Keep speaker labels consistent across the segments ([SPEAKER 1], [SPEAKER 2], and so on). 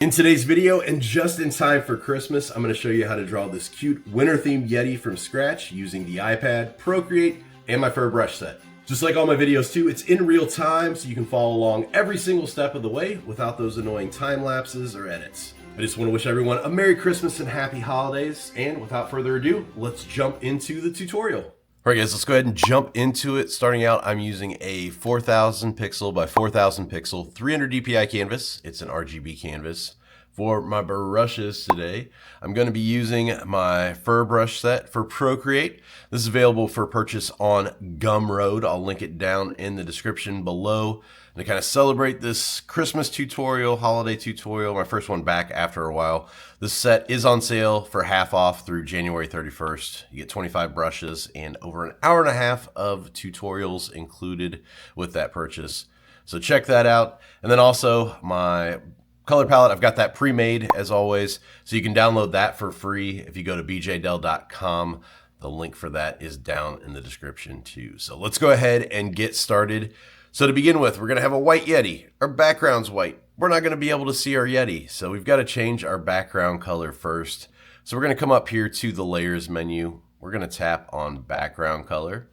[SPEAKER 1] In today's video, and just in time for Christmas, I'm going to show you how to draw this cute winter-themed Yeti from scratch using the iPad, Procreate, and my fur brush set. Just like all my videos too, it's in real time, so you can follow along every single step of the way without those annoying time lapses or edits. I just want to wish everyone a Merry Christmas and Happy Holidays, and without further ado, let's jump into the tutorial. All right guys, let's go ahead and jump into it. Starting out, I'm using a 4000 pixel by 4000 pixel 300 dpi canvas. It's an RGB canvas. For my brushes today, I'm going to be using my fur brush set for Procreate. This is available for purchase on Gumroad. I'll link it down in the description below. And to kind of celebrate this Christmas tutorial, holiday tutorial, my first one back after a while, this set is on sale for half off through January 31st. You get 25 brushes and over an hour and a half of tutorials included with that purchase. So check that out. And then also my color palette, I've got that pre-made as always, so you can download that for free if you go to BeeJayDeL.com. The link for that is down in the description too. So let's go ahead and get started. So to begin with, we're going to have a white Yeti. Our background's white. We're not going to be able to see our Yeti, so we've got to change our background color first. So we're going to come up here to the Layers menu. We're going to tap on Background Color,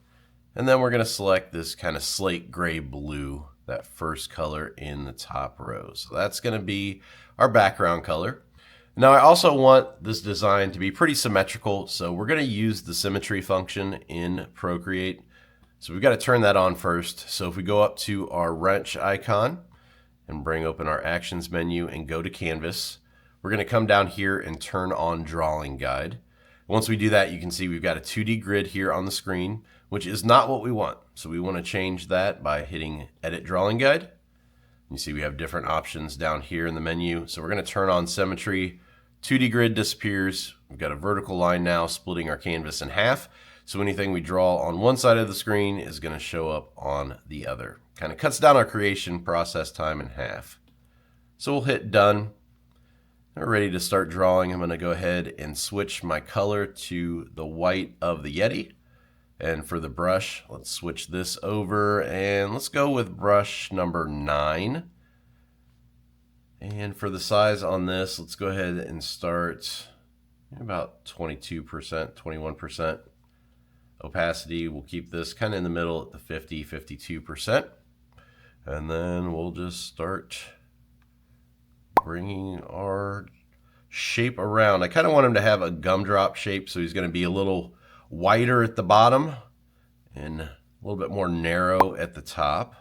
[SPEAKER 1] and then we're going to select this kind of slate gray blue, that first color in the top row. So that's going to be our background color. Now I also want this design to be pretty symmetrical, so we're going to use the symmetry function in Procreate. So we've got to turn that on first. So if we go up to our wrench icon and bring open our actions menu and go to canvas, we're going to come down here and turn on drawing guide. Once we do that, you can see we've got a 2D grid here on the screen, which is not what we want. So we want to change that by hitting edit drawing guide. You see we have different options down here in the menu. So we're going to turn on symmetry. 2D grid disappears. We've got a vertical line now splitting our canvas in half. So anything we draw on one side of the screen is going to show up on the other. Kind of cuts down our creation process time in half. So we'll hit done. We're ready to start drawing. I'm going to go ahead and switch my color to the white of the Yeti. And for the brush, let's switch this over and let's go with brush number 9. And for the size on this, let's go ahead and start about 22%, 21%. Opacity, we'll keep this kind of in the middle at the 50, 52%. And then we'll just start bringing our shape around. I kind of want him to have a gumdrop shape, so he's going to be a little wider at the bottom and a little bit more narrow at the top.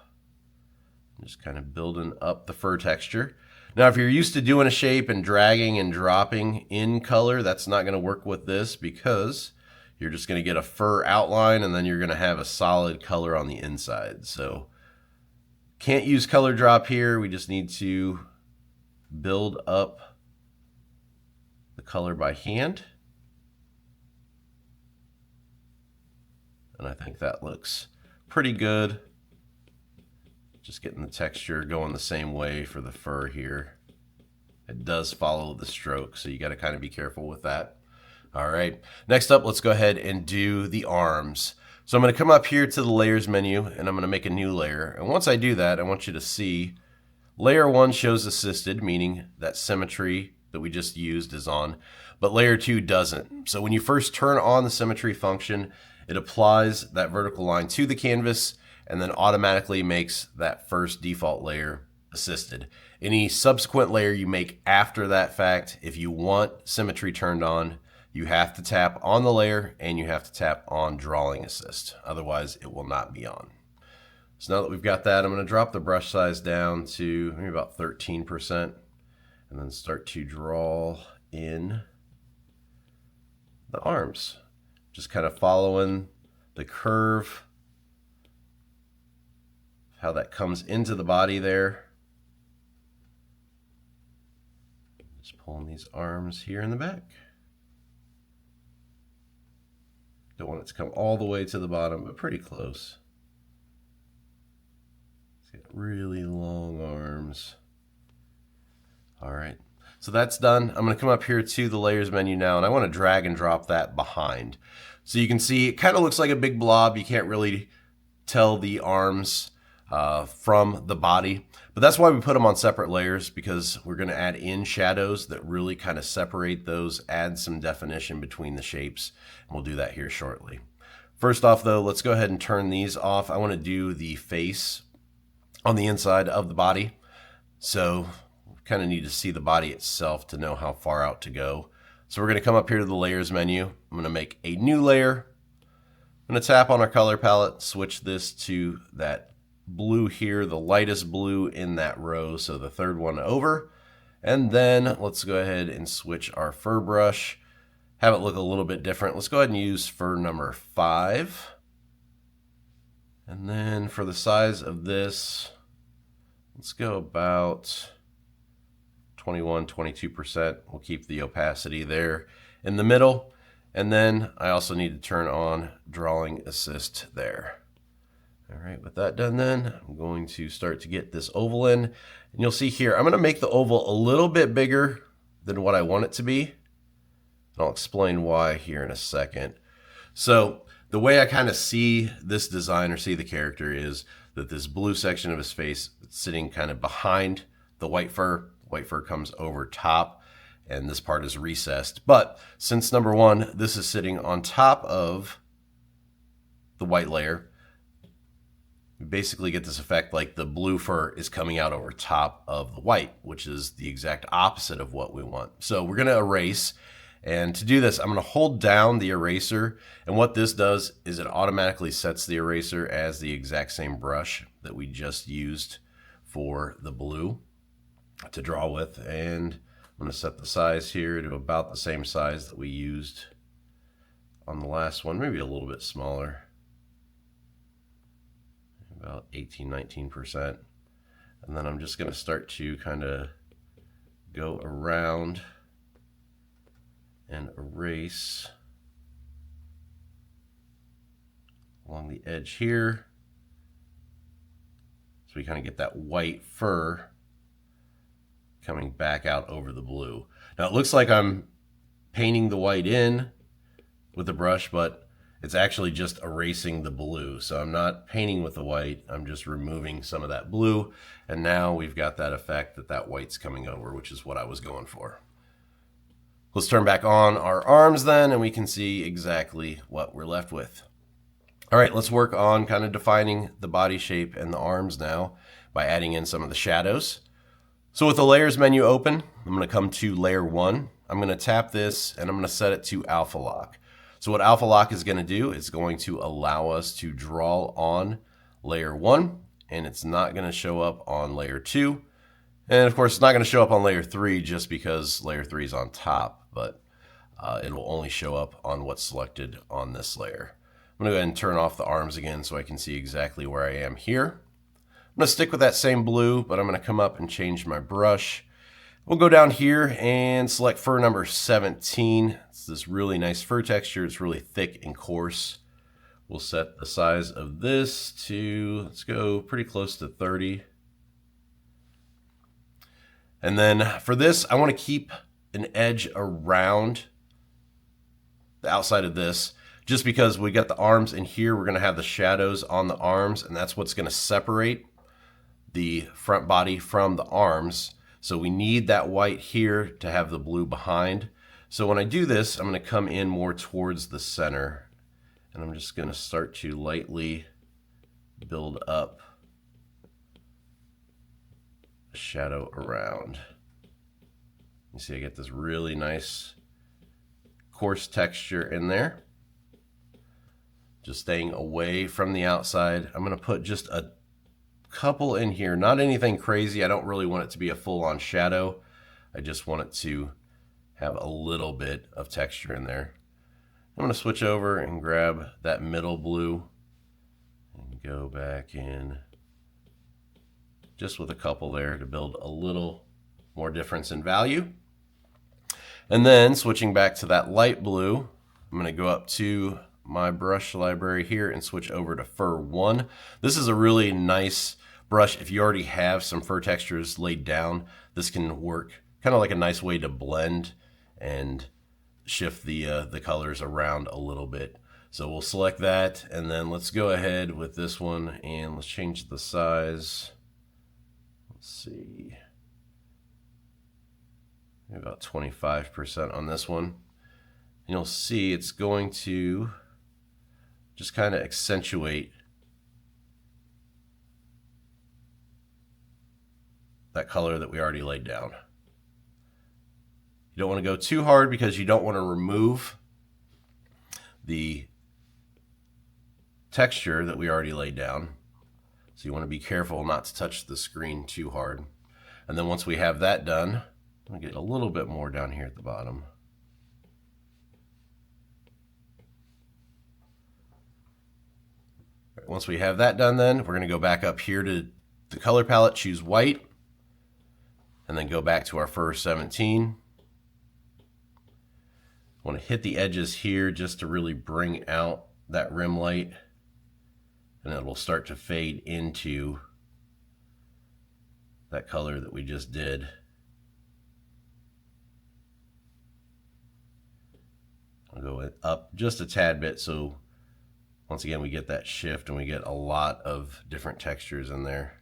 [SPEAKER 1] Just kind of building up the fur texture. Now, if you're used to doing a shape and dragging and dropping in color, that's not going to work with this because you're just going to get a fur outline and then you're going to have a solid color on the inside. So can't use color drop here. We just need to build up the color by hand. And I think that looks pretty good. Just getting the texture going the same way for the fur here. It does follow the stroke, so you got to kind of be careful with that. All right, next up, let's go ahead and do the arms. So I'm going to come up here to the layers menu and I'm going to make a new layer. And once I do that, I want you to see layer 1 shows assisted, meaning that symmetry that we just used is on, but layer 2 doesn't. So when you first turn on the symmetry function, it applies that vertical line to the canvas and then automatically makes that first default layer assisted. Any subsequent layer you make after that fact, if you want symmetry turned on, you have to tap on the layer and you have to tap on drawing assist. Otherwise, it will not be on. So now that we've got that, I'm going to drop the brush size down to maybe about 13% and then start to draw in the arms. Just kind of following the curve, how that comes into the body there. Just pulling these arms here in the back. Don't want it to come all the way to the bottom, but pretty close. It's got really long arms. All right, so that's done. I'm going to come up here to the layers menu now, and I want to drag and drop that behind. So you can see it kind of looks like a big blob. You can't really tell the arms from the body. But that's why we put them on separate layers, because we're going to add in shadows that really kind of separate those, add some definition between the shapes. And we'll do that here shortly. First off though, let's go ahead and turn these off. I want to do the face on the inside of the body. So we kind of need to see the body itself to know how far out to go. So we're going to come up here to the layers menu. I'm going to make a new layer. I'm going to tap on our color palette, switch this to that blue here, the lightest blue in that row, so the third one over. And then let's go ahead and switch our fur brush, have it look a little bit different. Let's go ahead and use fur number 5. And then for the size of this, let's go about 21-22%. We'll keep the opacity there in the middle. And then I also need to turn on drawing assist there. All right, with that done then, I'm going to start to get this oval in. And you'll see here, I'm going to make the oval a little bit bigger than what I want it to be. And I'll explain why here in a second. So the way I kind of see this design or see the character is that this blue section of his face is sitting kind of behind the white fur. White fur comes over top, and this part is recessed. But since number one, this is sitting on top of the white layer, we basically get this effect like the blue fur is coming out over top of the white, which is the exact opposite of what we want. So we're going to erase. And to do this, I'm going to hold down the eraser. And what this does is it automatically sets the eraser as the exact same brush that we just used for the blue to draw with. And I'm going to set the size here to about the same size that we used on the last one, maybe a little bit smaller. About 18-19%. And then I'm just going to start to kind of go around and erase along the edge here. So we kind of get that white fur coming back out over the blue. Now it looks like I'm painting the white in with the brush, but it's actually just erasing the blue. So I'm not painting with the white, I'm just removing some of that blue. And now we've got that effect that that white's coming over, which is what I was going for. Let's turn back on our arms then, and we can see exactly what we're left with. All right, let's work on kind of defining the body shape and the arms now by adding in some of the shadows. So with the layers menu open, I'm going to come to layer 1. I'm going to tap this and I'm going to set it to alpha lock. So what alpha lock is going to do is going to allow us to draw on layer 1, and it's not going to show up on layer 2. And of course, it's not going to show up on layer 3 just because layer 3 is on top, but it will only show up on what's selected on this layer. I'm going to go ahead and turn off the arms again so I can see exactly where I am here. I'm going to stick with that same blue, but I'm going to come up and change my brush. We'll go down here and select fur number 17. It's this really nice fur texture. It's really thick and coarse. We'll set the size of this to, let's go pretty close to 30. And then for this, I want to keep an edge around the outside of this, just because we got the arms in here. We're going to have the shadows on the arms, and that's what's going to separate the front body from the arms. So we need that white here to have the blue behind. So when I do this, I'm going to come in more towards the center, and I'm just going to start to lightly build up a shadow around. You see I get this really nice coarse texture in there. Just staying away from the outside. I'm going to put just a couple in here, not anything crazy. I don't really want it to be a full-on shadow. I just want it to have a little bit of texture in there. I'm going to switch over and grab that middle blue and go back in just with a couple there to build a little more difference in value. And then switching back to that light blue, I'm going to go up to my brush library here and switch over to fur 1. This is a really nice brush. If you already have some fur textures laid down, this can work kind of like a nice way to blend and shift the colors around a little bit. So we'll select that, and then let's go ahead with this one, and let's change the size. Let's see, about 25% on this one. And you'll see it's going to just kind of accentuate that color that we already laid down. You don't want to go too hard because you don't want to remove the texture that we already laid down. So you want to be careful not to touch the screen too hard. And then once we have that done, I'll get a little bit more down here at the bottom. Once we have that done, then we're going to go back up here to the color palette, choose white, and then go back to our first 17. I want to hit the edges here just to really bring out that rim light, and it will start to fade into that color that we just did. I'll go up just a tad bit, so once again we get that shift and we get a lot of different textures in there.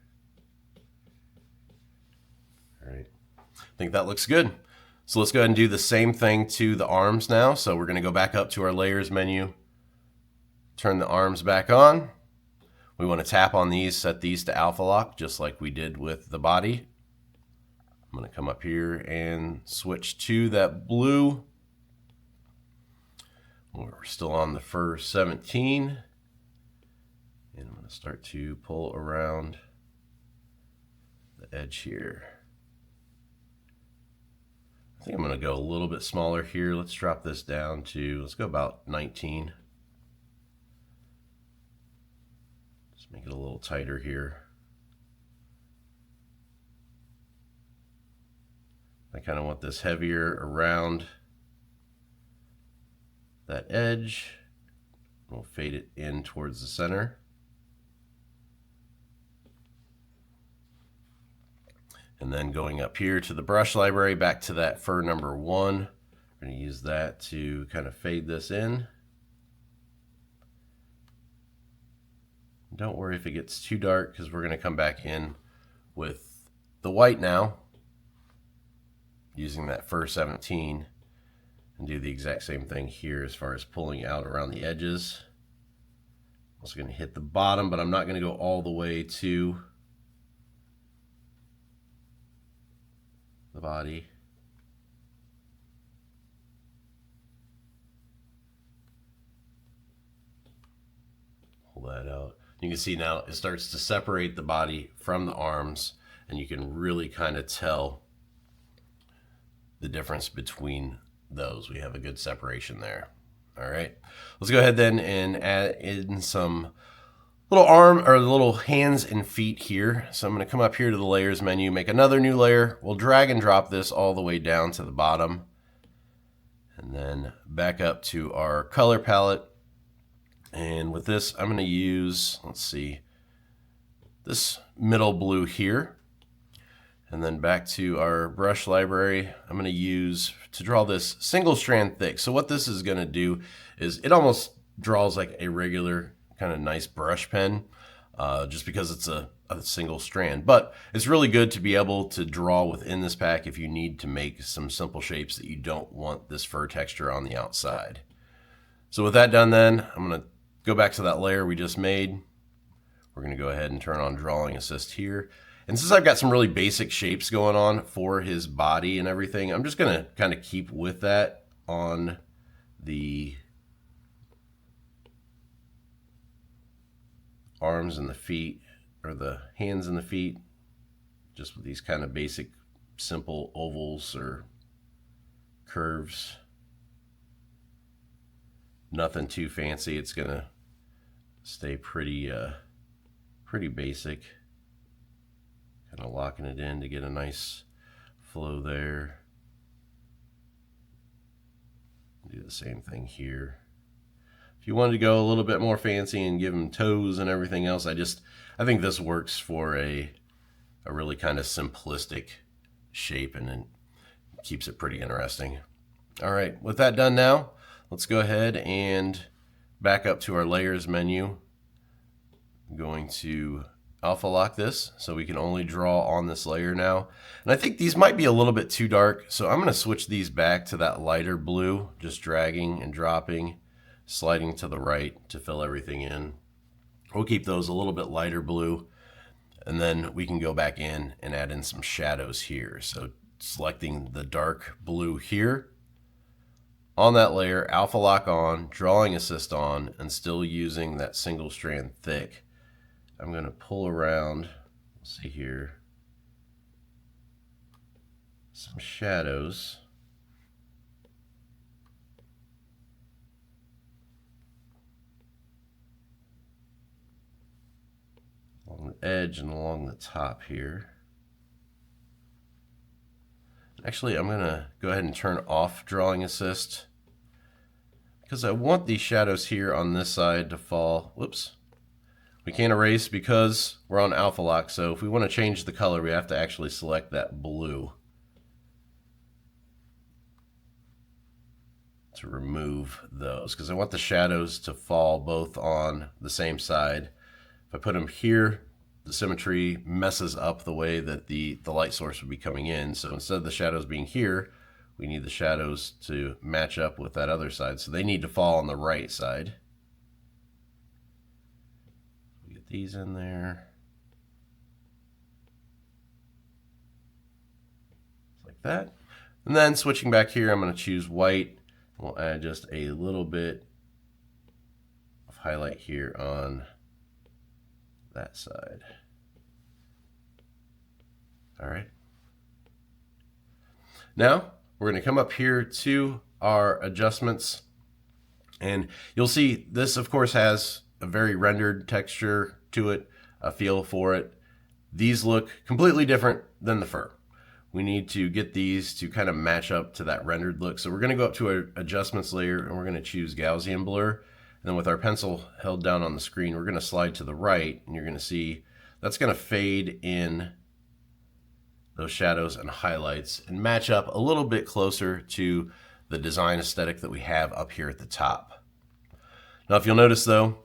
[SPEAKER 1] All right, I think that looks good. So let's go ahead and do the same thing to the arms now. So we're going to go back up to our layers menu, turn the arms back on. We want to tap on these, set these to alpha lock, just like we did with the body. I'm going to come up here and switch to that blue. We're still on the first 17. And I'm going to start to pull around the edge here. I think I'm going to go a little bit smaller here. Let's drop this down to, let's go about 19. Just make it a little tighter here. I kind of want this heavier around that edge. We'll fade it in towards the center. And then going up here to the brush library, back to that fur number 1. We're going to use that to kind of fade this in. Don't worry if it gets too dark, because we're going to come back in with the white now, using that fur 17, and do the exact same thing here as far as pulling out around the edges. I'm also going to hit the bottom, but I'm not going to go all the way to the body. Pull that out. You can see now it starts to separate the body from the arms, and you can really kind of tell the difference between those. We have a good separation there. All right, let's go ahead then and add in some little arm or little hands and feet here. So I'm going to come up here to the layers menu, make another new layer. We'll drag and drop this all the way down to the bottom, and then back up to our color palette. And with this, I'm going to use, let's see, this middle blue here. And then back to our brush library, I'm going to use to draw this single strand thick. So what this is going to do is it almost draws like a regular kind of nice brush pen, just because it's a single strand. But it's really good to be able to draw within this pack if you need to make some simple shapes that you don't want this fur texture on the outside. So with that done then, I'm going to go back to that layer we just made. We're going to go ahead and turn on Drawing Assist here. And since I've got some really basic shapes going on for his body and everything, I'm just going to kind of keep with that on the arms and the feet, or the hands and the feet, just with these kind of basic simple ovals or curves. Nothing too fancy. It's going to stay pretty basic. Kind of locking it in to get a nice flow there. Do the same thing here. If you wanted to go a little bit more fancy and give them toes and everything else, I think this works for a really kind of simplistic shape, and it keeps it pretty interesting. All right, with that done now, let's go ahead and back up to our layers menu. I'm going to alpha lock this so we can only draw on this layer now. And I think these might be a little bit too dark, so I'm going to switch these back to that lighter blue, just dragging and dropping, sliding to the right to fill everything in. We'll keep those a little bit lighter blue, and then we can go back in and add in some shadows here. So selecting the dark blue here on that layer, alpha lock on, drawing assist on, and still using that single strand thick. I'm going to pull around, let's see here, some shadows. Along the edge and along the top here. Actually, I'm going to go ahead and turn off drawing assist because I want these shadows here on this side to fall. Whoops. We can't erase because we're on alpha lock, so if we want to change the color, we have to actually select that blue to remove those, because I want the shadows to fall both on the same side. If I put them here, the symmetry messes up the way that the light source would be coming in. So instead of the shadows being here, we need the shadows to match up with that other side. So they need to fall on the right side. Get these in there. Like that. And then switching back here, I'm going to choose white. We'll add just a little bit of highlight here on that side. All right. Now we're going to come up here to our adjustments, and you'll see this, of course, has a very rendered texture to it, a feel for it. These look completely different than the fur. We need to get these to kind of match up to that rendered look. So we're going to go up to our adjustments layer, and we're going to choose Gaussian blur. And then with our pencil held down on the screen, we're going to slide to the right, and you're going to see that's going to fade in those shadows and highlights and match up a little bit closer to the design aesthetic that we have up here at the top. Now, if you'll notice though,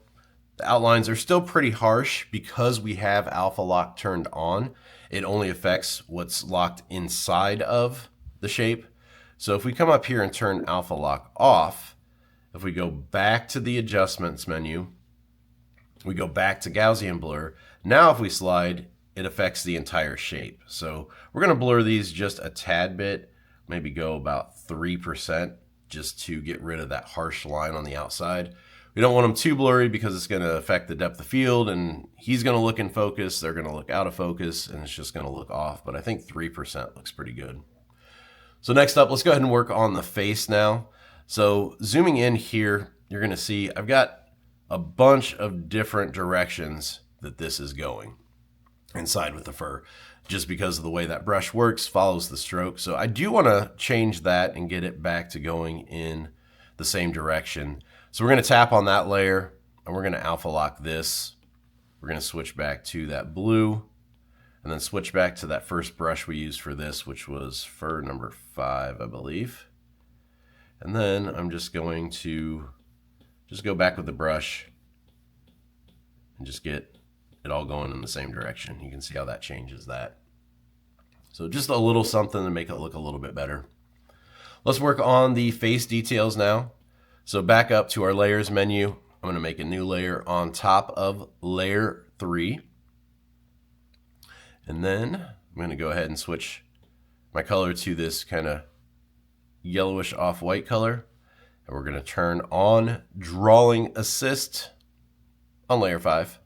[SPEAKER 1] the outlines are still pretty harsh because we have alpha lock turned on. It only affects what's locked inside of the shape. So if we come up here and turn alpha lock off, if we go back to the adjustments menu, we go back to Gaussian blur. Now if we slide, it affects the entire shape. So we're going to blur these just a tad bit, maybe go about 3% just to get rid of that harsh line on the outside. We don't want them too blurry because it's going to affect the depth of field, and he's going to look in focus, they're going to look out of focus, and it's just going to look off. But I think 3% looks pretty good. So next up, let's go ahead and work on the face now. So zooming in here, you're going to see I've got a bunch of different directions that this is going inside with the fur, just because of the way that brush works, follows the stroke. So I do want to change that and get it back to going in the same direction. So we're going to tap on that layer, and we're going to alpha lock this. We're going to switch back to that blue, and then switch back to that first brush we used for this, which was fur number 5, I believe. And then I'm just going to go back with the brush and just get it all going in the same direction. You can see how that changes that. So just a little something to make it look a little bit better. Let's work on the face details now. So back up to our layers menu. I'm going to make a new layer on top of layer 3. And then I'm going to go ahead and switch my color to this kind of yellowish off-white color. And we're going to turn on drawing assist on layer 5.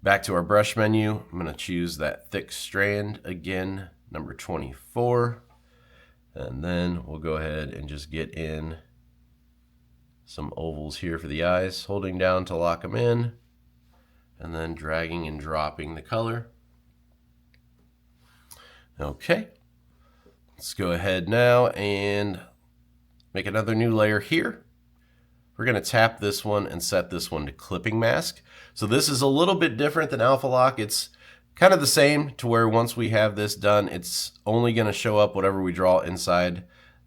[SPEAKER 1] Back to our brush menu, I'm going to choose that thick strand again, number 24. And then we'll go ahead and just get in some ovals here for the eyes, holding down to lock them in, and then dragging and dropping the color. Okay, let's go ahead now and make another new layer here. We're going to tap this one and set this one to clipping mask. So this is a little bit different than alpha lock. It's kind of the same to where once we have this done, it's only going to show up whatever we draw inside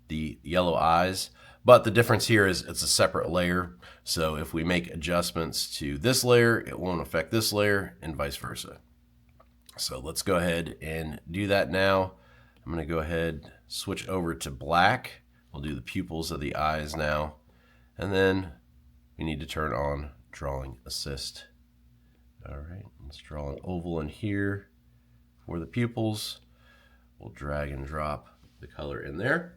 [SPEAKER 1] the yellow eyes. But the difference here is it's a separate layer. So if we make adjustments to this layer, it won't affect this layer and vice versa. So let's go ahead and do that now. I'm going to go ahead, switch over to black. We'll do the pupils of the eyes now. And then we need to turn on drawing assist. All right, let's draw an oval in here for the pupils. We'll drag and drop the color in there.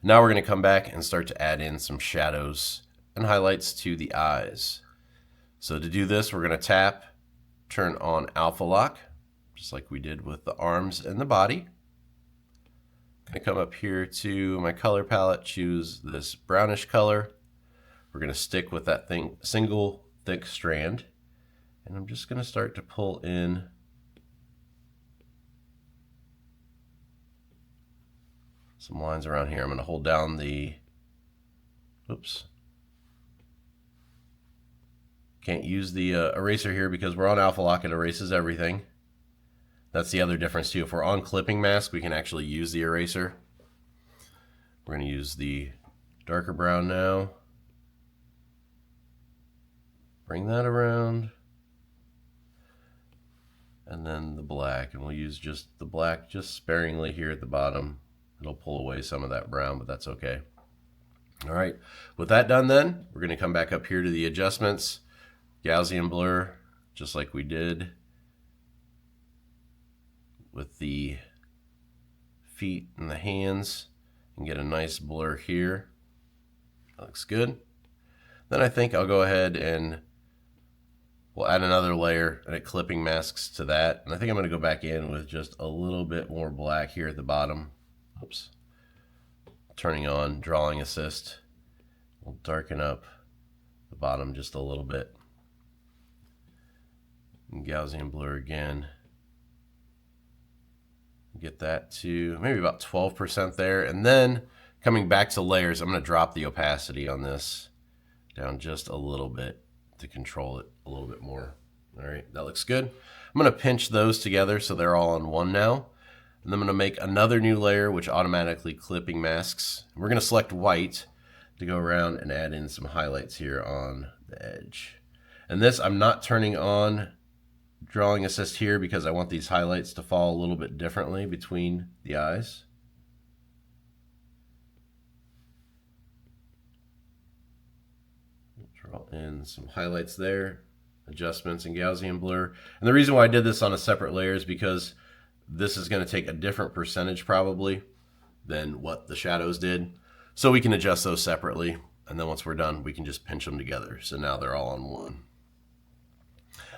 [SPEAKER 1] Now we're going to come back and start to add in some shadows and highlights to the eyes. So to do this, we're going to tap, turn on alpha lock, just like we did with the arms and the body. I'm going to come up here to my color palette, choose this brownish color. We're going to stick with that single thick strand. And I'm just going to start to pull in some lines around here. I'm going to hold down the, oops. Can't use the eraser here because we're on alpha lock, it erases everything. That's the other difference too. If we're on clipping mask, we can actually use the eraser. We're going to use the darker brown now. Bring that around. And then the black, and we'll use just the black just sparingly here at the bottom. It'll pull away some of that brown, but that's okay. All right, with that done then, we're going to come back up here to the adjustments, Gaussian blur, just like we did with the feet and the hands, and get a nice blur here. That looks good. Then I think I'll go ahead and we'll add another layer and it clipping masks to that. And I think I'm going to go back in with just a little bit more black here at the bottom. Oops. Turning on drawing assist. We'll darken up the bottom just a little bit. And Gaussian blur again. Get that to maybe about 12% there. And then coming back to layers, I'm going to drop the opacity on this down just a little bit to control it a little bit more. All right, that looks good. I'm going to pinch those together so they're all on one now. And I'm going to make another new layer which automatically clipping masks. We're going to select white to go around and add in some highlights here on the edge. And this, I'm not turning on drawing assist here because I want these highlights to fall a little bit differently between the eyes. Draw in some highlights there, adjustments and Gaussian blur. And the reason why I did this on a separate layer is because this is going to take a different percentage probably than what the shadows did. So we can adjust those separately. And then once we're done, we can just pinch them together. So now they're all on one.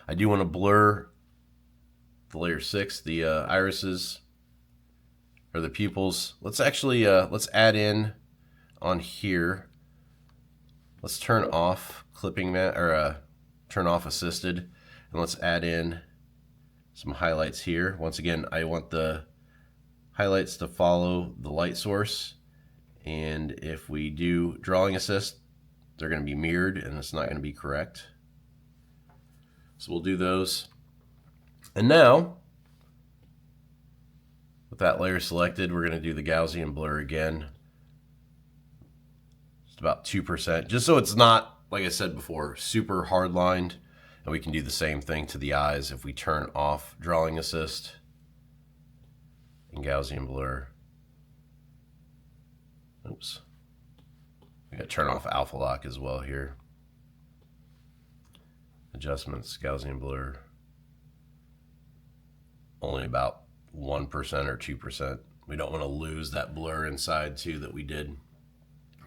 [SPEAKER 1] I do want to blur the layer 6, the irises or the pupils. Let's actually, let's add in on here. Let's turn off clipping turn off assisted, and let's add in some highlights here. Once again, I want the highlights to follow the light source, and if we do drawing assist, they're going to be mirrored and it's not going to be correct. So we'll do those. And now, with that layer selected, we're going to do the Gaussian blur again. Just about 2%, just so it's not, like I said before, super hard lined. And we can do the same thing to the eyes if we turn off drawing assist and Gaussian blur. Oops. We got to turn off alpha lock as well here. Adjustments, Gaussian blur. Only about 1% or 2%. We don't want to lose that blur inside too that we did.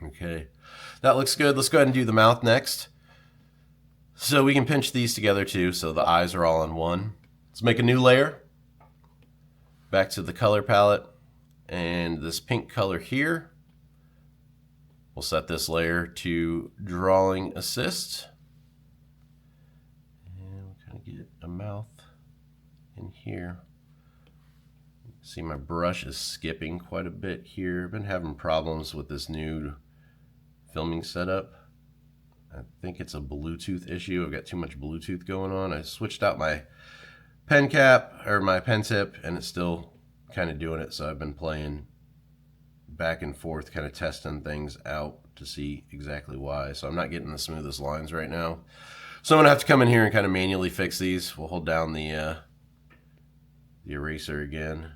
[SPEAKER 1] Okay, that looks good. Let's go ahead and do the mouth next. So we can pinch these together too, so the eyes are all in one. Let's make a new layer. Back to the color palette, and this pink color here. We'll set this layer to drawing assist. And we'll kind of get a mouth in here. See, my brush is skipping quite a bit here. I've been having problems with this new filming setup. I think it's a Bluetooth issue. I've got too much Bluetooth going on. I switched out my pen cap or my pen tip and it's still kind of doing it. So I've been playing back and forth kind of testing things out to see exactly why. So I'm not getting the smoothest lines right now. So I'm going to have to come in here and kind of manually fix these. We'll hold down the eraser again.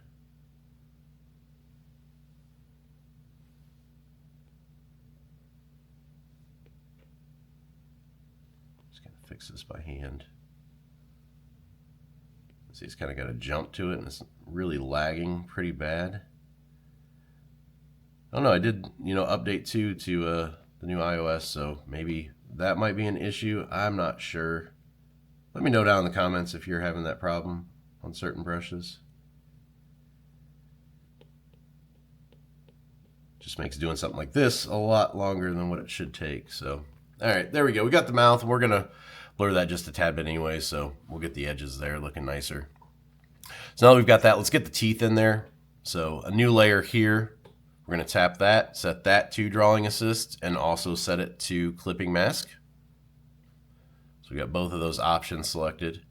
[SPEAKER 1] Just kind of fix this by hand. See, it's kind of got a jump to it, and it's really lagging pretty bad. I don't know, I did, update to the new iOS, so maybe that might be an issue. I'm not sure. Let me know down in the comments if you're having that problem on certain brushes. Just makes doing something like this a lot longer than what it should take. So, all right, there we go. We got the mouth, and we're going to blur that just a tad bit anyway, so we'll get the edges there looking nicer. So now that we've got that, let's get the teeth in there. So a new layer here. We're going to tap that, set that to Drawing Assist, and also set it to Clipping Mask. So we got both of those options selected.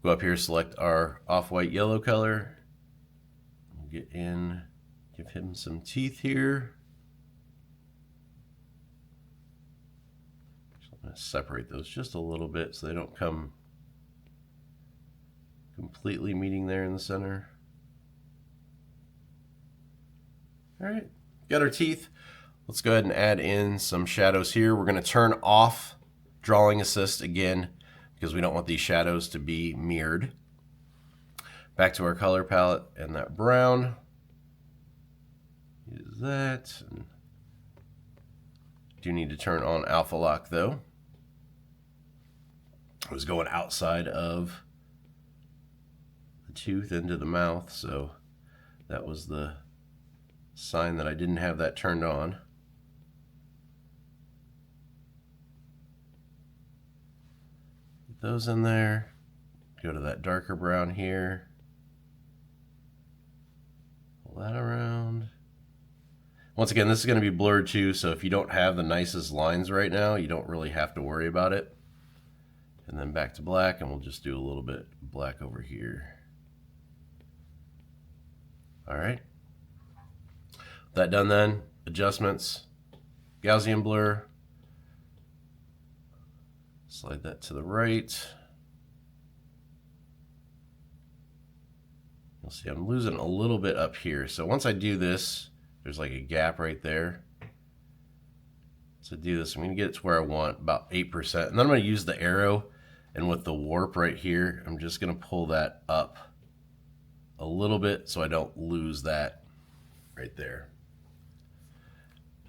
[SPEAKER 1] Go up here, select our off-white yellow color. We'll get in, give him some teeth here. So I'm going to separate those just a little bit so they don't come completely meeting there in the center. All right, got our teeth. Let's go ahead and add in some shadows here. We're going to turn off Drawing Assist again because we don't want these shadows to be mirrored. Back to our color palette and that brown. Use that. Do need to turn on Alpha Lock though. I was going outside of the tooth into the mouth, so that was the sign that I didn't have that turned on. Get those in there. Go to that darker brown here. Pull that around. Once again, this is going to be blurred too, so if you don't have the nicest lines right now, you don't really have to worry about it. And then back to black, and we'll just do a little bit black over here. All right. That done then, adjustments, Gaussian blur, slide that to the right. You'll see I'm losing a little bit up here. So once I do this, there's like a gap right there. So do this, I'm gonna get it to where I want, about 8%. And then I'm gonna use the arrow, and with the warp right here, I'm just gonna pull that up a little bit so I don't lose that right there.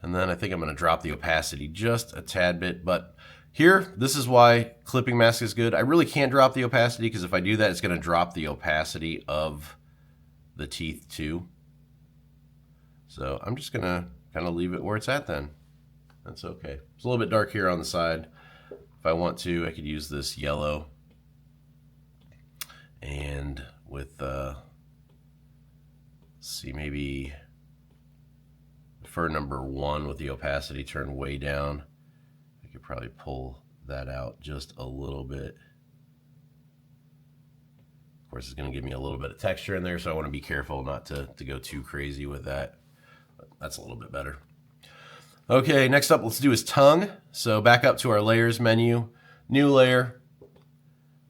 [SPEAKER 1] And then I think I'm going to drop the opacity just a tad bit. But here, this is why Clipping Mask is good. I really can't drop the opacity because if I do that, it's going to drop the opacity of the teeth too. So I'm just going to kind of leave it where it's at then. That's okay. It's a little bit dark here on the side. If I want to, I could use this yellow. And with, see, maybe for number 1 with the opacity turned way down, I could probably pull that out just a little bit. Of course, it's going to give me a little bit of texture in there, so I want to be careful not to go too crazy with that. But that's a little bit better. Okay, next up, let's do his tongue. So back up to our layers menu, new layer.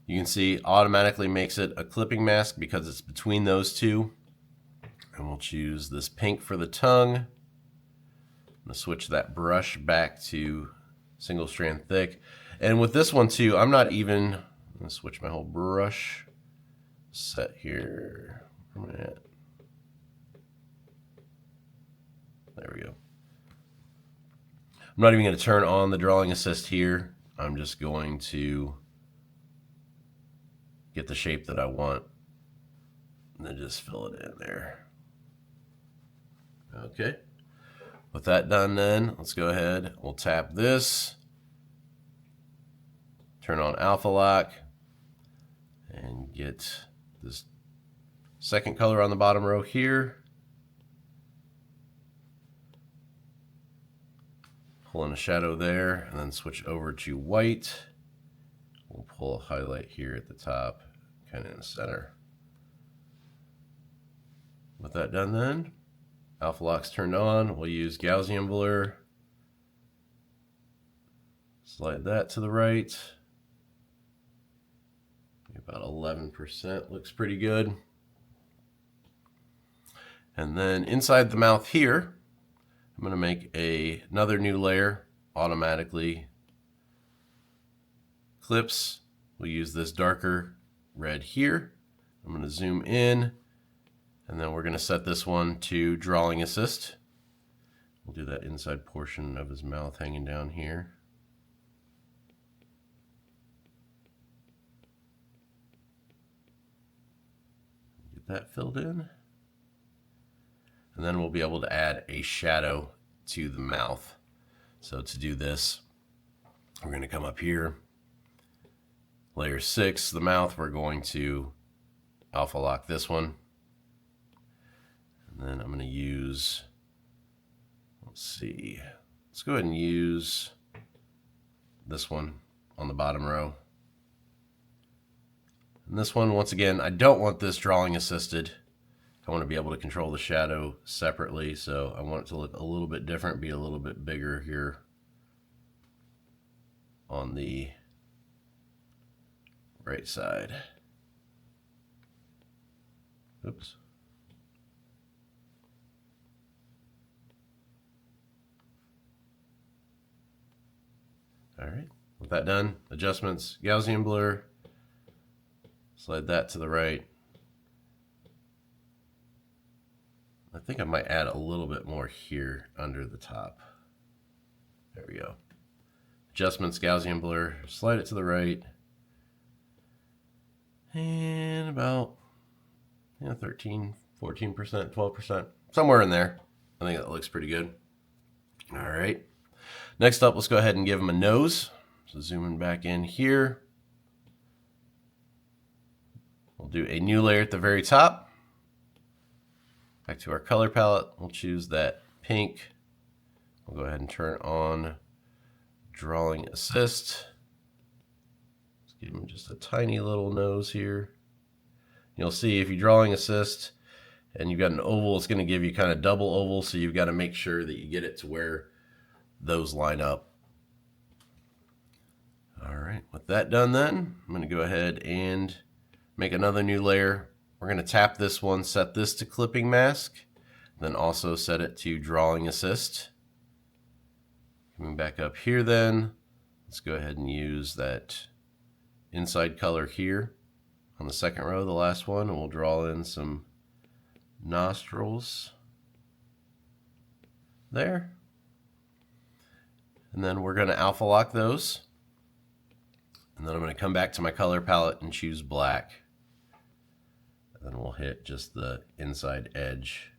[SPEAKER 1] You can see automatically makes it a clipping mask because it's between those two. And we'll choose this pink for the tongue. I'm going to switch that brush back to single strand thick. And with this one too, I'm not even, I'm going to switch my whole brush set here. Where am I at? There we go. I'm not even going to turn on the drawing assist here. I'm just going to get the shape that I want and then just fill it in there. Okay. With that done then, let's go ahead. We'll tap this, turn on Alpha Lock, and get this second color on the bottom row here. Pull in a shadow there, and then switch over to white. We'll pull a highlight here at the top, kind of in the center. With that done then, Alpha lock's turned on. We'll use Gaussian blur. Slide that to the right. About 11%, looks pretty good. And then inside the mouth here, I'm going to make another new layer automatically. Clips, we'll use this darker red here. I'm going to zoom in, and then we're going to set this one to drawing assist. We'll do that inside portion of his mouth hanging down here. Get that filled in. And then we'll be able to add a shadow to the mouth. So to do this, we're going to come up here, layer 6, the mouth, we're going to alpha lock this one. And then I'm going to use, let's go ahead and use this one on the bottom row. And this one, once again, I don't want this drawing assisted. I want to be able to control the shadow separately, so I want it to look a little bit different, be a little bit bigger here on the right side. Oops. All right, with that done, adjustments, Gaussian blur, slide that to the right. I think I might add a little bit more here under the top. There we go. Adjustments, Gaussian blur, slide it to the right. And about 13, 14%, 12%, somewhere in there. I think that looks pretty good. All right. Next up, let's go ahead and give him a nose. So zooming back in here. We'll do a new layer at the very top. Back to our color palette, we'll choose that pink. We'll go ahead and turn on drawing assist. Let's give him just a tiny little nose here. You'll see if you're drawing assist and you've got an oval, it's going to give you kind of double oval, so you've got to make sure that you get it to where those line up. All right, with that done then, I'm going to go ahead and make another new layer. We're going to tap this one, set this to clipping mask, then also set it to drawing assist. Coming back up here then, let's go ahead and use that inside color here on the second row, the last one, and we'll draw in some nostrils there. And then we're going to alpha lock those. And then I'm going to come back to my color palette and choose black. Then we'll hit just the inside edge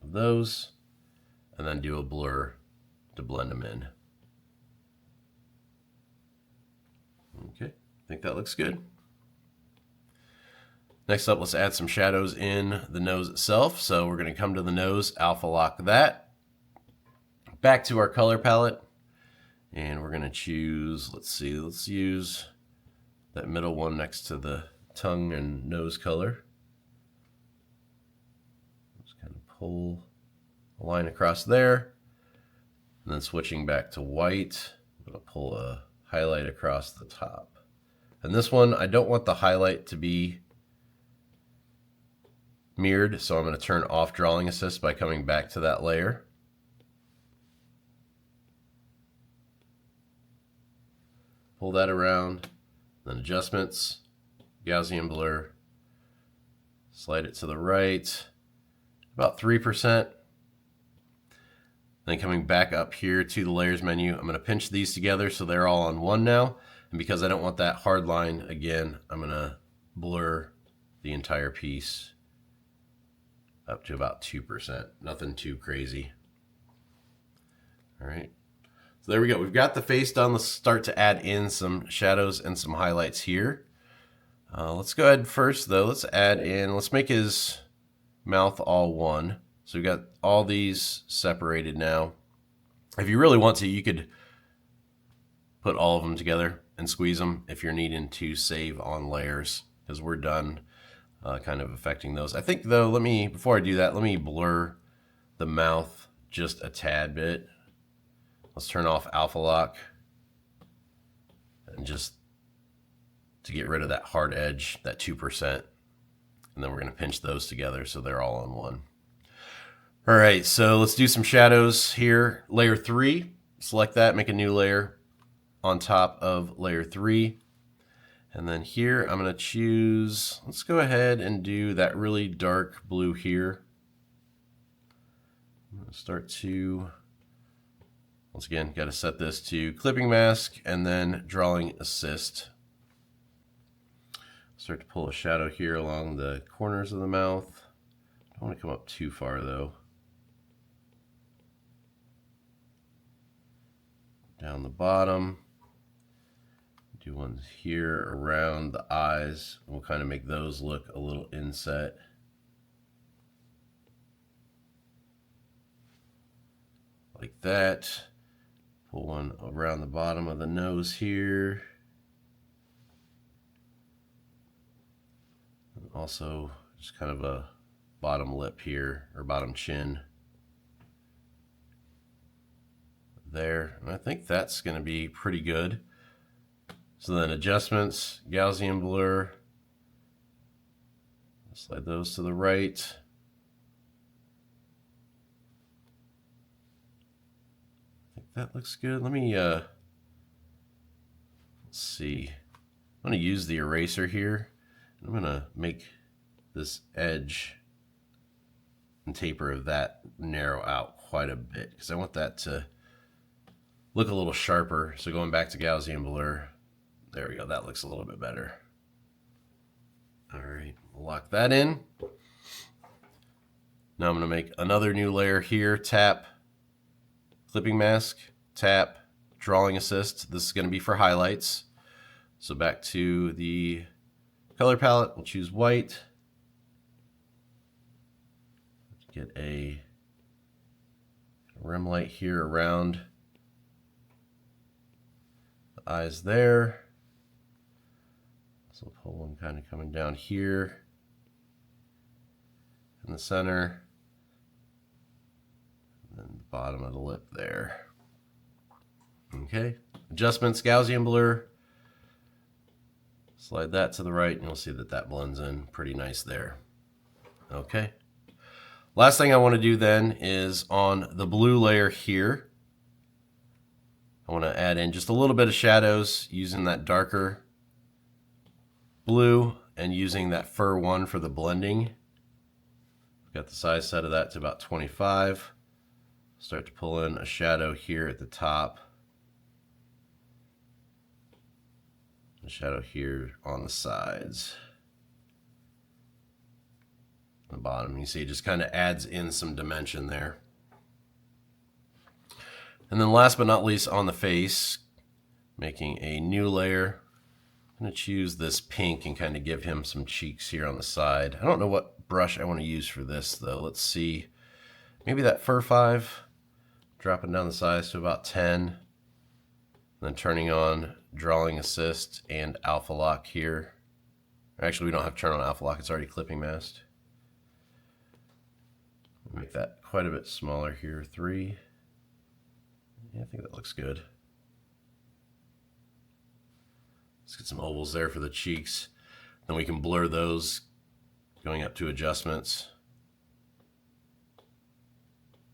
[SPEAKER 1] of those and then do a blur to blend them in. Okay, I think that looks good. Next up, let's add some shadows in the nose itself. So we're going to come to the nose, alpha lock that. Back to our color palette, and we're going to choose, let's use that middle one next to the tongue and nose color. Just kind of pull a line across there, and then switching back to white, I'm going to pull a highlight across the top. And this one, I don't want the highlight to be mirrored, so I'm going to turn off drawing assist by coming back to that layer. Pull that around, then adjustments, Gaussian blur, slide it to the right, about 3%. Then coming back up here to the layers menu, I'm going to pinch these together so they're all on one now. And because I don't want that hard line again, I'm going to blur the entire piece up to about 2%. Nothing too crazy. All right. So there we go. We've got the face done. Let's start to add in some shadows and some highlights here. Let's go ahead first though. Let's make his mouth all one. So we've got all these separated now. If you really want to, you could put all of them together and squeeze them if you're needing to save on layers, because we're done kind of affecting those. I think though, before I do that, let me blur the mouth just a tad bit. Let's turn off alpha lock, and just to get rid of that hard edge, that 2%. And then we're going to pinch those together so they're all on one. All right, so let's do some shadows here. Layer 3, select that, make a new layer on top of layer 3. And then here I'm going to choose, let's go ahead and do that really dark blue here. I'm going to start to, once again, got to set this to clipping mask and then drawing assist. Start to pull a shadow here along the corners of the mouth. Don't want to come up too far though. Down the bottom. Do ones here around the eyes. We'll kind of make those look a little inset. Like that. Pull one around the bottom of the nose here. Also, just kind of a bottom lip here, or bottom chin. There, and I think that's going to be pretty good. So then adjustments, Gaussian blur. Slide those to the right. I think that looks good. Let me, let's see. I'm going to use the eraser here. I'm going to make this edge and taper of that narrow out quite a bit because I want that to look a little sharper. So going back to Gaussian blur, there we go. That looks a little bit better. All right, lock that in. Now I'm going to make another new layer here. Tap, clipping mask, tap, drawing assist. This is going to be for highlights. So back to the color palette, we'll choose white. Get a rim light here around the eyes there. So pull one kind of coming down here in the center, and then the bottom of the lip there. Okay, adjustments, Gaussian blur. Slide that to the right and you'll see that that blends in pretty nice there. Okay. Last thing I want to do then is on the blue layer here, I want to add in just a little bit of shadows using that darker blue and using that fur one for the blending. I've got the size set of that to about 25. Start to pull in a shadow here at the top. A shadow here on the sides. The bottom, you see it just kind of adds in some dimension there. And then last but not least on the face, making a new layer. I'm going to choose this pink and kind of give him some cheeks here on the side. I don't know what brush I want to use for this though. Let's see. Maybe that Fur 5, dropping down the size to about 10. And then turning on drawing assist and alpha lock here. Actually, we don't have to turn on alpha lock, it's already clipping masked. Make that quite a bit smaller here, 3. Yeah, I think that looks good. Let's get some ovals there for the cheeks. Then we can blur those going up to adjustments.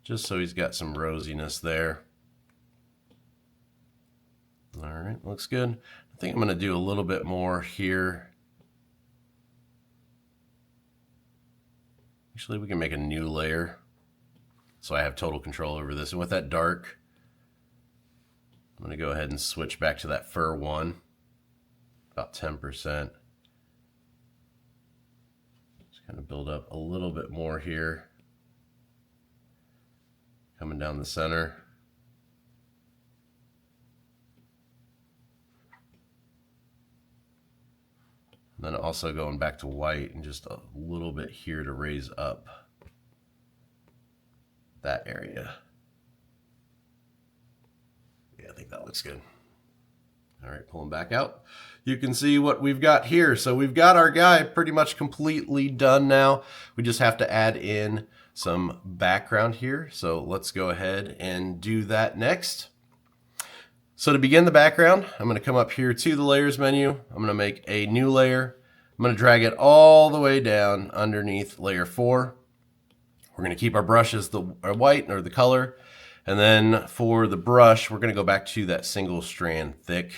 [SPEAKER 1] Just so he's got some rosiness there. All right, looks good. I think I'm going to do a little bit more here. Actually, we can make a new layer so I have total control over this. And with that dark, I'm going to go ahead and switch back to that fur one, about 10%. Just kind of build up a little bit more here, coming down the center. And then also going back to white and just a little bit here to raise up that area. Yeah, I think that looks good. All right, pulling back out. You can see what we've got here. So we've got our guy pretty much completely done now. We just have to add in some background here. So let's go ahead and do that next. So to begin the background, I'm going to come up here to the layers menu. I'm going to make a new layer. I'm going to drag it all the way down underneath layer 4. We're going to keep our brush as the white or the color. And then for the brush, we're going to go back to that single strand thick.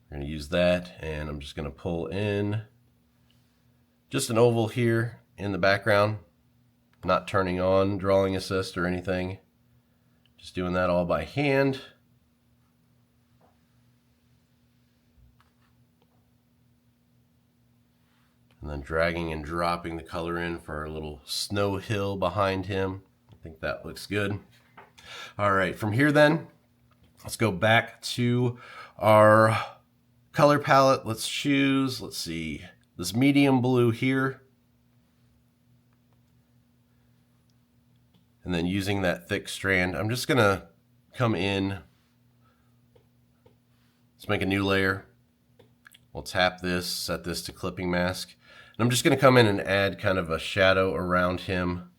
[SPEAKER 1] We're going to use that, and I'm just going to pull in just an oval here in the background, not turning on drawing assist or anything. Just doing that all by hand. And then dragging and dropping the color in for our little snow hill behind him. I think that looks good. All right, from here then, let's go back to our color palette. Let's choose, let's see, this medium blue here. And then using that thick strand, I'm just gonna come in. Let's make a new layer. We'll tap this, set this to clipping mask. And I'm just going to come in and add kind of a shadow around him.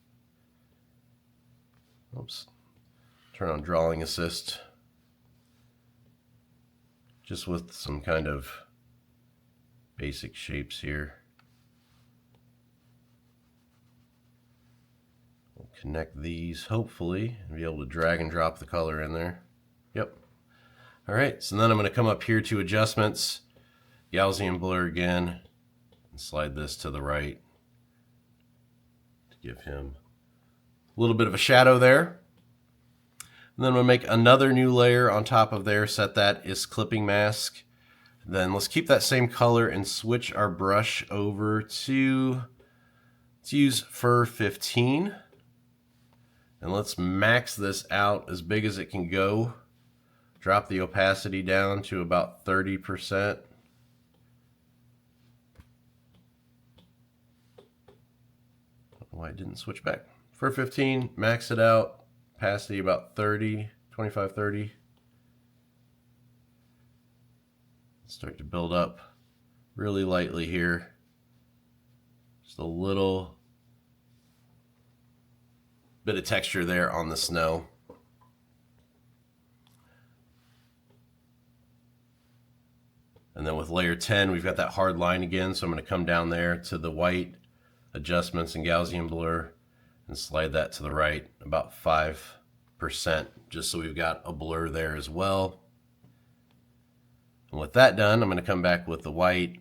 [SPEAKER 1] Oops. Turn on drawing assist. Just with some kind of basic shapes here. We'll connect these hopefully and be able to drag and drop the color in there. Yep. All right, so then I'm going to come up here to adjustments, Gaussian blur again. Slide this to the right to give him a little bit of a shadow there. And then we'll make another new layer on top of there, set that as clipping mask. Then let's keep that same color and switch our brush over to, let's use Fur 15. And let's max this out as big as it can go. Drop the opacity down to about 30%. Why it didn't switch back. For 15, max it out, opacity about 30, 25, 30. Start to build up really lightly here. Just a little bit of texture there on the snow. And then with layer 10, we've got that hard line again, so I'm going to come down there to the white, adjustments and Gaussian blur, and slide that to the right about 5%, just so we've got a blur there as well. And with that done, I'm going to come back with the white,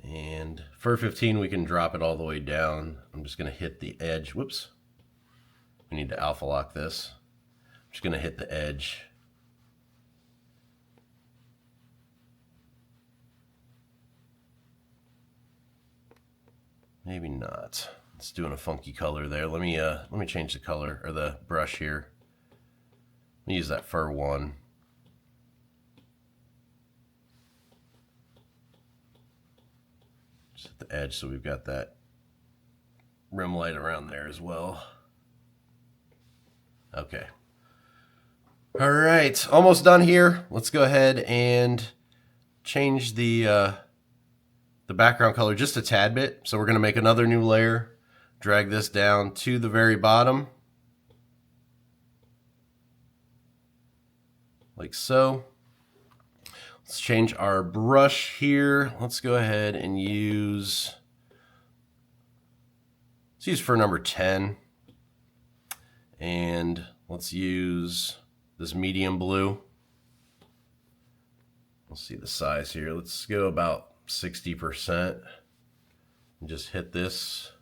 [SPEAKER 1] and for 15 we can drop it all the way down. I'm just going to hit the edge. Whoops, we need to alpha lock this. I'm just going to hit the edge. Maybe not. It's doing a funky color there. Let me change the color or the brush here. Let me use that Fur 1. Just at the edge so we've got that rim light around there as well. Okay. All right, almost done here. Let's go ahead and change the background color just a tad bit. So we're going to make another new layer, drag this down to the very bottom, like so. Let's change our brush here. Let's go ahead and use, let's use for number 10. And let's use this medium blue. We'll see the size here. Let's go about 60% and just hit this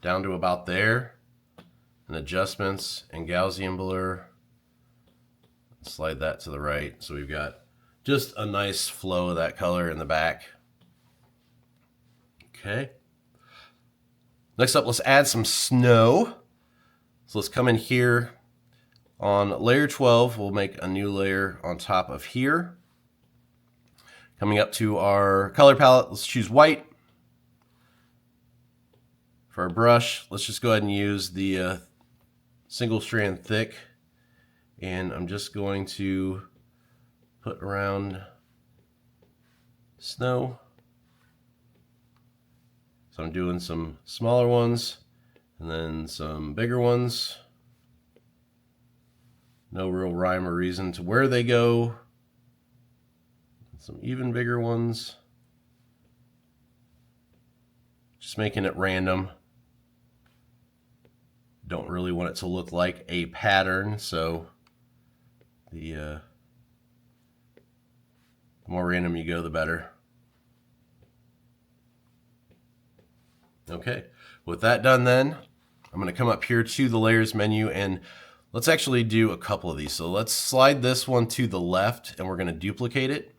[SPEAKER 1] down to about there, and adjustments and Gaussian blur, slide that to the right so we've got just a nice flow of that color in the back. Okay, next up, let's add some snow. So let's come in here on layer 12. We'll make a new layer on top of here. Coming up to our color palette, let's choose white. For our brush, let's just go ahead and use the single strand thick. And I'm just going to put around snow. So So I'm doing some smaller ones and then some bigger ones. No real rhyme or reason to where they go. Some even bigger ones. Just making it random. Don't really want it to look like a pattern, so the more random you go, the better. Okay, with that done then, I'm going to come up here to the layers menu and let's actually do a couple of these. So let's slide this one to the left and we're going to duplicate it.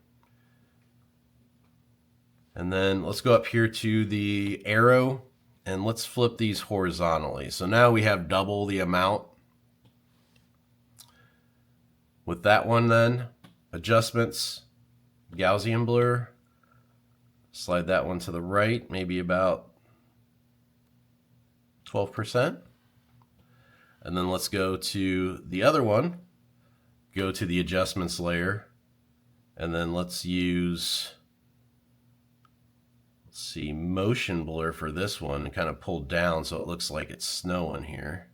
[SPEAKER 1] And then let's go up here to the arrow and let's flip these horizontally. So now we have double the amount. With that one then, adjustments, Gaussian blur, slide that one to the right, maybe about 12%. And then let's go to the other one, go to the adjustments layer, and then let's use, let's see, motion blur for this one and kind of pull down so it looks like it's snowing here.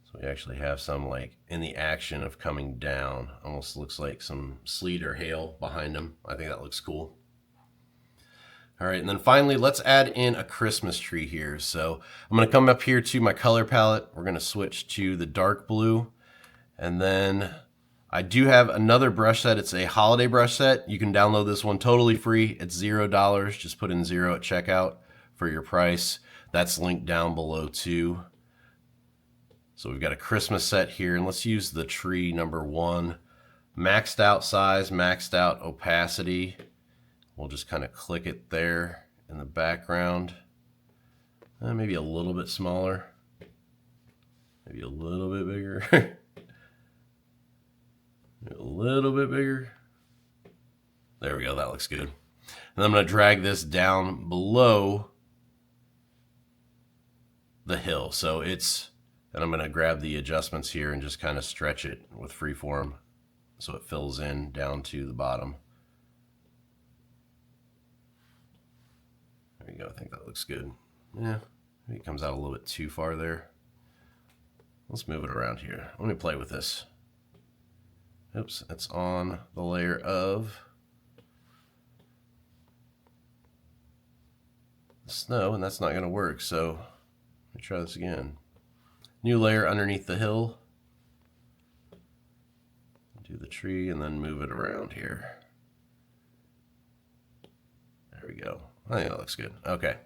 [SPEAKER 1] So we actually have some like in the action of coming down. Almost looks like some sleet or hail behind them. I think that looks cool. All right, and then finally, let's add in a Christmas tree here. So I'm gonna come up here to my color palette. We're gonna switch to the dark blue. And then I do have another brush set. It's a holiday brush set. You can download this one totally free. It's $0. Just put in 0 at checkout for your price. That's linked down below too. So we've got a Christmas set here, and let's use the tree number 1. Maxed out size, maxed out opacity. We'll just kind of click it there in the background. Maybe a little bit smaller. Maybe a little bit bigger. A little bit bigger. There we go, that looks good. And I'm going to drag this down below the hill. So it's, and I'm going to grab the adjustments here and just kind of stretch it with freeform so it fills in down to the bottom. There you go, I think that looks good. Yeah, maybe it comes out a little bit too far there. Let's move it around here. Let me play with this. Oops, it's on the layer of snow, and that's not going to work, so let me try this again. New layer underneath the hill. Do the tree and then move it around here. There we go. I think that looks good. Okay.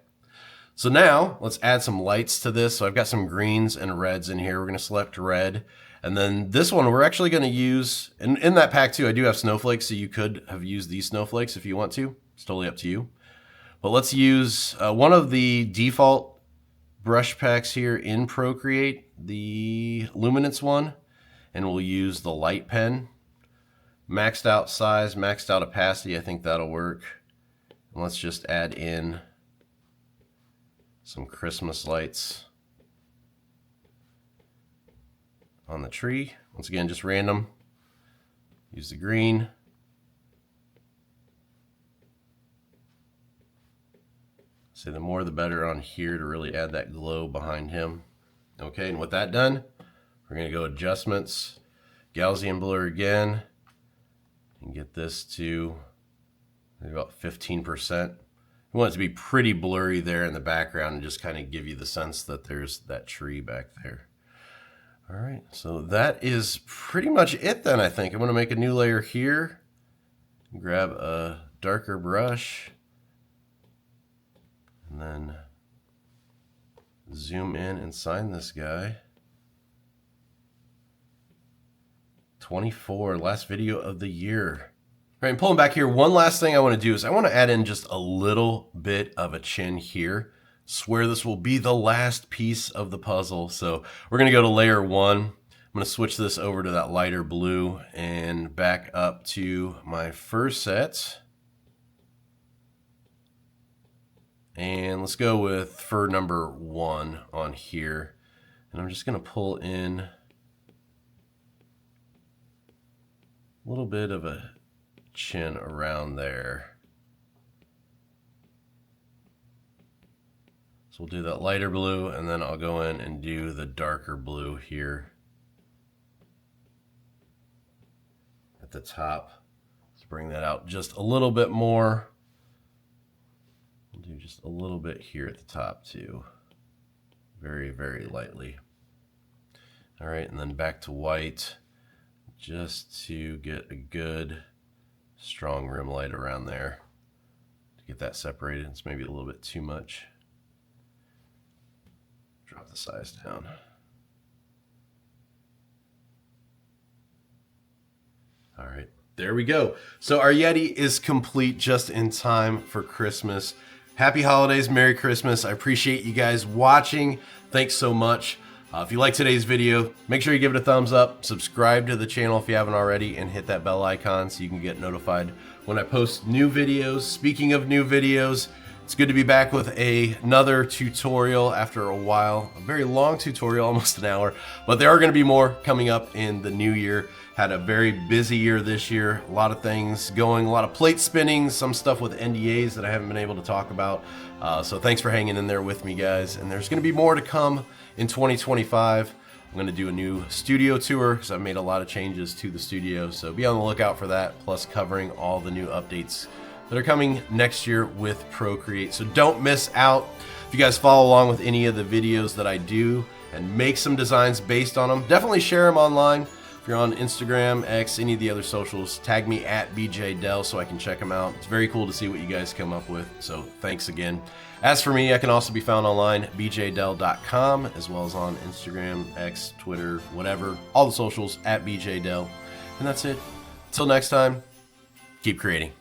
[SPEAKER 1] So now let's add some lights to this. So I've got some greens and reds in here. We're going to select red. And then this one we're actually going to use, and in that pack too, I do have snowflakes, so you could have used these snowflakes if you want to. It's totally up to you. But let's use one of the default brush packs here in Procreate, the luminance one, and we'll use the light pen. Maxed out size, maxed out opacity, I think that'll work. And let's just add in some Christmas lights on the tree. Once again, just random. Use the green. So the more the better on here to really add that glow behind him. Okay, and with that done, we're going to go adjustments, Gaussian blur again, and get this to about 15%. We want it to be pretty blurry there in the background and just kind of give you the sense that there's that tree back there. All right, so that is pretty much it then, I think. I'm going to make a new layer here, grab a darker brush, and then zoom in and sign this guy. 24, last video of the year. All right, and pulling back here, one last thing I want to do is I want to add in just a little bit of a chin here. Swear this will be the last piece of the puzzle. So we're going to go to layer 1. I'm going to switch this over to that lighter blue and back up to my first set. And let's go with fur number 1 on here. And I'm just going to pull in a little bit of a chin around there. So we'll do that lighter blue, and then I'll go in and do the darker blue here at the top. Let's bring that out just a little bit more. We'll do just a little bit here at the top too. Very, very lightly. All right, and then back to white just to get a good strong rim light around there to get that separated. It's maybe a little bit too much. Drop the size down. All right, there we go. So our Yeti is complete just in time for Christmas. Happy holidays, Merry Christmas. I appreciate you guys watching. Thanks so much. If you like today's video, make sure you give it a thumbs up, subscribe to the channel if you haven't already, and hit that bell icon so you can get notified when I post new videos. Speaking of new videos, it's good to be back with another tutorial after a while. A very long tutorial, almost an hour, but there are going to be more coming up in the new year. Had a very busy year this year, a lot of things going, a lot of plate spinning, some stuff with NDAs that I haven't been able to talk about. So thanks for hanging in there with me, guys. And there's going to be more to come in 2025. I'm going to do a new studio tour because I've made a lot of changes to the studio. So be on the lookout for that, plus covering all the new updates that are coming next year with Procreate. So don't miss out. If you guys follow along with any of the videos that I do and make some designs based on them, definitely share them online. If you're on Instagram, X, any of the other socials, tag me at BeeJayDeL so I can check them out. It's very cool to see what you guys come up with. So thanks again. As for me, I can also be found online, BeeJayDeL.com, as well as on Instagram, X, Twitter, whatever, all the socials at BeeJayDeL. And that's it. Until next time, keep creating.